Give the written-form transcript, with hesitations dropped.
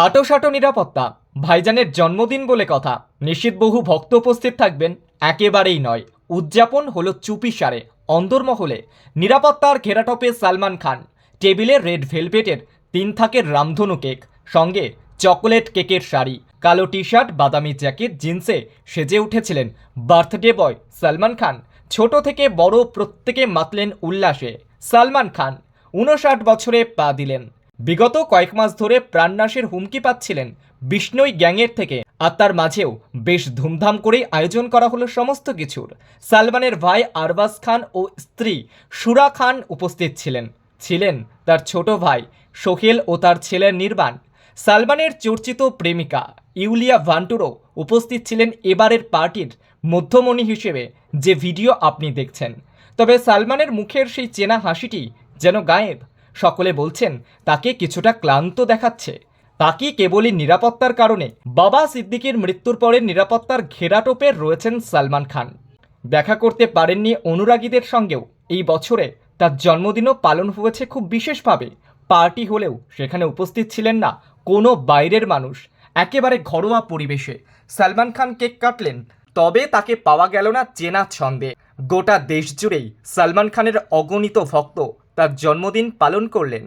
আঁটোসাঁটো নিরাপত্তা। ভাইজানের জন্মদিন বলে কথা, নিশ্চিত বহু ভক্ত উপস্থিত থাকবেন। একেবারেই নয়, উদযাপন হলো চুপিসারে অন্দরমহলে। নিরাপত্তার ঘেরাটোপে সালমান খান। টেবিলে রেড ভেলভেটের 3 থাকের রামধনু কেক, সঙ্গে চকোলেট কেকের শাড়ি, কালো টি শার্ট, বাদামি জ্যাকেট, জিন্সে সেজে উঠেছিলেন বার্থডে বয় সালমান খান। ছোট থেকে বড় প্রত্যেকে মাতলেন উল্লাসে। সালমান খান 59 বছরে পা দিলেন। বিগত কয়েক মাস ধরে প্রাণনাশের হুমকি পাচ্ছিলেন বিষ্ণুই গ্যাংয়ের থেকে, আর তার মাঝেও বেশ ধুমধাম করেই আয়োজন করা হলো সমস্ত কিছুর। সালমানের ভাই আরবাজ খান ও স্ত্রী সুরা খান উপস্থিত ছিলেন তার ছোট ভাই সোহেল ও তার ছেলে নির্বাণ। সালমানের চর্চিত প্রেমিকা ইউলিয়া ভান্টুরও উপস্থিত ছিলেন এবারের পার্টির মধ্যমণি হিসেবে, যে ভিডিও আপনি দেখছেন। তবে সালমানের মুখের সেই চেনা হাসিটি যেন গায়েব। সকলে বলছেন তাকে কিছুটা ক্লান্ত দেখাচ্ছে। তা কি কেবলই নিরাপত্তার কারণে? বাবা সিদ্দিকীর মৃত্যুর পরে নিরাপত্তার ঘেরাটোপে রয়েছেন সালমান খান। দেখা করতে পারেননি অনুরাগীদের সঙ্গেও। এই বছরে তার জন্মদিনও পালন হয়েছে খুব বিশেষভাবে। পার্টি হলেও সেখানে উপস্থিত ছিলেন না কোনো বাইরের মানুষ। একেবারে ঘরোয়া পরিবেশে সালমান খান কেক কাটলেন, তবে তাকে পাওয়া গেল না চেনা ছন্দে। গোটা দেশ জুড়েই সালমান খানের অগণিত ভক্ত তার জন্মদিন পালন করলেন।